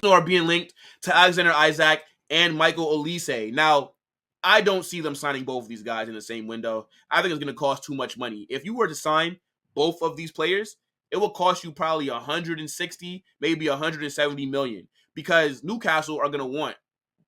Are being linked to Alexander Isak and Michael Olise. Now, I don't see them signing both of these guys in the same window. I think it's going to cost too much money. If you were to sign both of these players, it will cost you probably 160, maybe 170 million, because Newcastle are going to want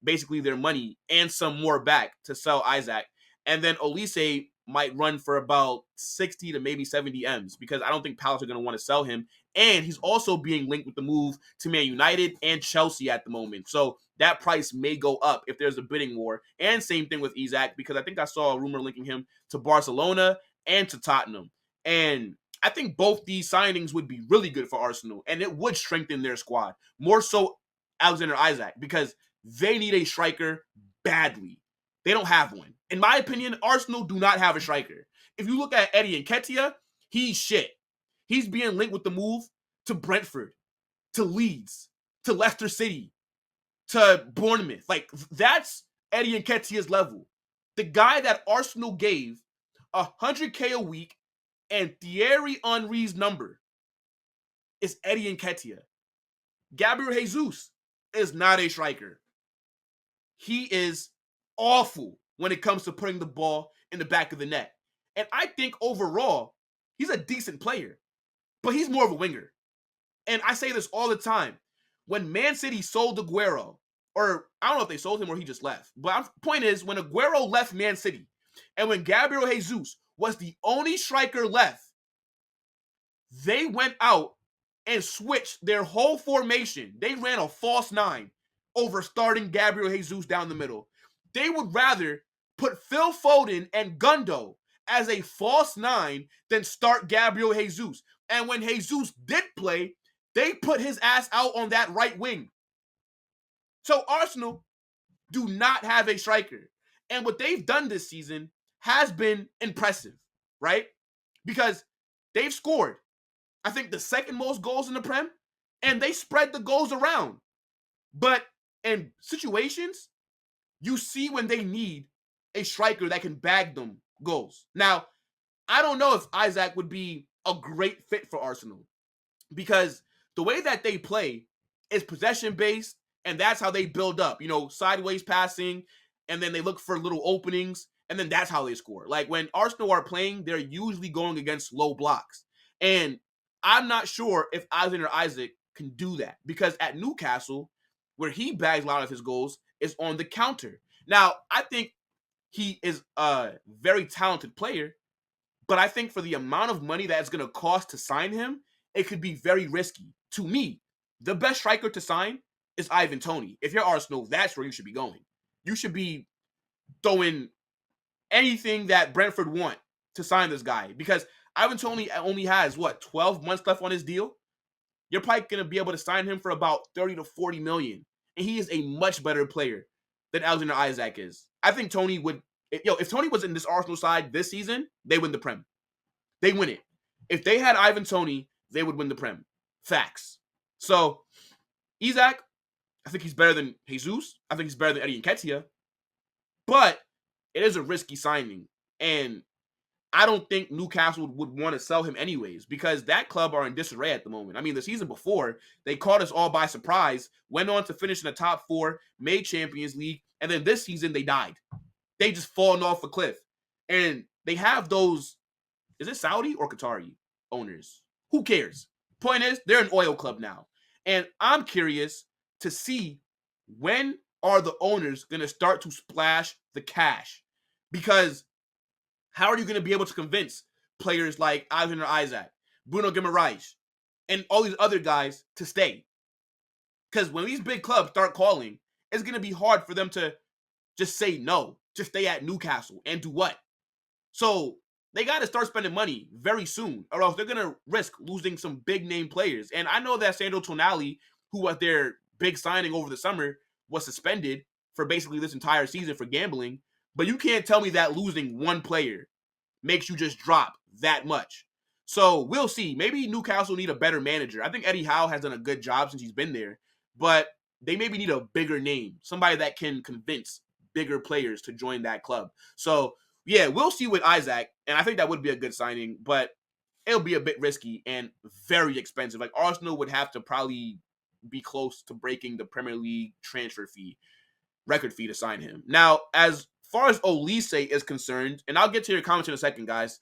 basically their money and some more back to sell Isak. And then Olise might run for about 60 to maybe 70 M's, because I don't think Palace are going to want to sell him. And he's also being linked with the move to Man United and Chelsea at the moment. So that price may go up if there's a bidding war. And same thing with Isak, because I think I saw a rumor linking him to Barcelona and to Tottenham. And I think both these signings would be really good for Arsenal, and it would strengthen their squad. More so Alexander Isak, because they need a striker badly. They don't have one. In my opinion, Arsenal do not have a striker. If you look at Eddie Nketiah, he's shit. He's being linked with the move to Brentford, to Leeds, to Leicester City, to Bournemouth. Like, that's Eddie Nketiah's level. The guy that Arsenal gave 100K a week and Thierry Henry's number is Eddie Nketiah. Gabriel Jesus is not a striker. He is awful when it comes to putting the ball in the back of the net. And I think overall, he's a decent player, but he's more of a winger. And I say this all the time. When Man City sold Aguero, or I don't know if they sold him or he just left, but the point is, when Aguero left Man City, and when Gabriel Jesus was the only striker left, they went out and switched their whole formation. They ran a false nine over starting Gabriel Jesus down the middle. They would rather put Phil Foden and Gundo as a false nine than start Gabriel Jesus. And when Jesus did play, they put his ass out on that right wing. So Arsenal do not have a striker. And what they've done this season has been impressive, right? Because they've scored, I think, the second most goals in the Prem, and they spread the goals around. But in situations, you see when they need a striker that can bag them goals. Now, I don't know if Isak would be a great fit for Arsenal, because the way that they play is possession-based, and that's how they build up. You know, sideways passing, and then they look for little openings, and then that's how they score. Like, when Arsenal are playing, they're usually going against low blocks. And I'm not sure if Alexander Isak can do that, because at Newcastle, where he bags a lot of his goals, is on the counter. Now, I think he is a very talented player, but I think for the amount of money that it's going to cost to sign him, it could be very risky. To me, the best striker to sign is Ivan Toney. If you're Arsenal, that's where you should be going. You should be throwing anything that Brentford want to sign this guy, because Ivan Toney only has, 12 months left on his deal? You're probably going to be able to sign him for about 30 to 40 million. And he is a much better player than Alexander Isak is. I think Toney would, if Toney was in this Arsenal side this season, they win the Prem. They win it. If they had Ivan Toney, they would win the Prem. Facts. So, Isak, I think he's better than Jesus. I think he's better than Eddie Nketiah. But it is a risky signing. And I don't think Newcastle would want to sell him anyways, because that club are in disarray at the moment. I mean, the season before, they caught us all by surprise, went on to finish in the top 4, made Champions League, and then this season they died. They just fallen off a cliff. And they have those, is it Saudi or Qatari owners? Who cares? Point is, they're an oil club now. And I'm curious to see, when are the owners going to start to splash the cash? Because how are you going to be able to convince players like Alexander Isak, Bruno Guimaraes, and all these other guys to stay? Because when these big clubs start calling, it's going to be hard for them to just say no, just stay at Newcastle and do what? So they got to start spending money very soon, or else they're going to risk losing some big name players. And I know that Sandro Tonali, who was their big signing over the summer, was suspended for basically this entire season for gambling. But you can't tell me that losing one player makes you just drop that much. So we'll see. Maybe Newcastle need a better manager. I think Eddie Howe has done a good job since he's been there, but they maybe need a bigger name, somebody that can convince bigger players to join that club. So yeah, we'll see with Isak, and I think that would be a good signing. But it'll be a bit risky and very expensive. Like Arsenal would have to probably be close to breaking the Premier League transfer fee, record fee to sign him. Now, as far as Olise is concerned, and I'll get to your comments in a second, guys.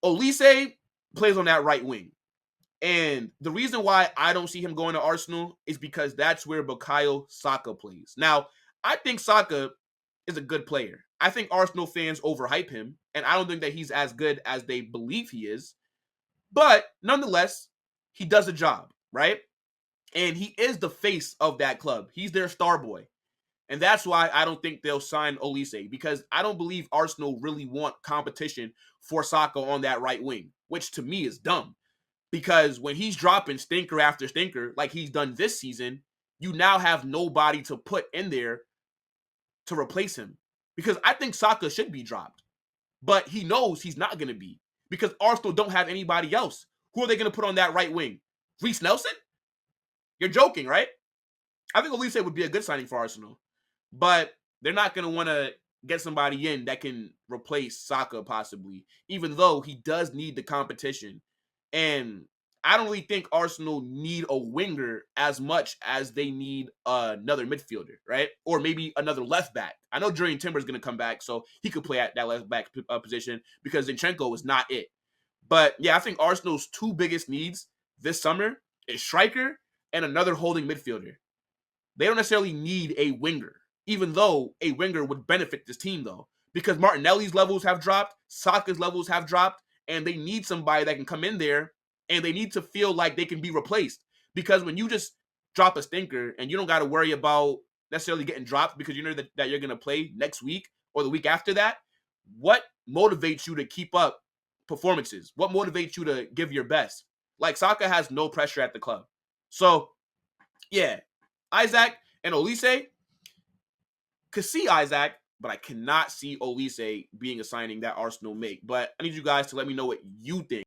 Olise plays on that right wing. And the reason why I don't see him going to Arsenal is because that's where Bukayo Saka plays. Now, I think Saka is a good player. I think Arsenal fans overhype him, and I don't think that he's as good as they believe he is. But nonetheless, he does a job, right? And he is the face of that club. He's their star boy. And that's why I don't think they'll sign Olise, because I don't believe Arsenal really want competition for Saka on that right wing, which to me is dumb. Because when he's dropping stinker after stinker, like he's done this season, you now have nobody to put in there to replace him. Because I think Saka should be dropped. But he knows he's not going to be. Because Arsenal don't have anybody else. Who are they going to put on that right wing? Reece Nelson? You're joking, right? I think Olise would be a good signing for Arsenal. But they're not going to want to get somebody in that can replace Saka possibly, even though he does need the competition. And I don't really think Arsenal need a winger as much as they need another midfielder, right? Or maybe another left back. I know Jurriën Timber is going to come back, so he could play at that left back position because Zinchenko is not it. But yeah, I think Arsenal's two biggest needs this summer is striker and another holding midfielder. They don't necessarily need a winger, even though a winger would benefit this team, though, because Martinelli's levels have dropped, Saka's levels have dropped, and they need somebody that can come in there, and they need to feel like they can be replaced. Because when you just drop a stinker and you don't got to worry about necessarily getting dropped because you know that you're going to play next week or the week after that, what motivates you to keep up performances? What motivates you to give your best? Like, Saka has no pressure at the club. So, yeah, Isak and Olise, could see Isak, but I cannot see Olise being a signing that Arsenal make. But I need you guys to let me know what you think.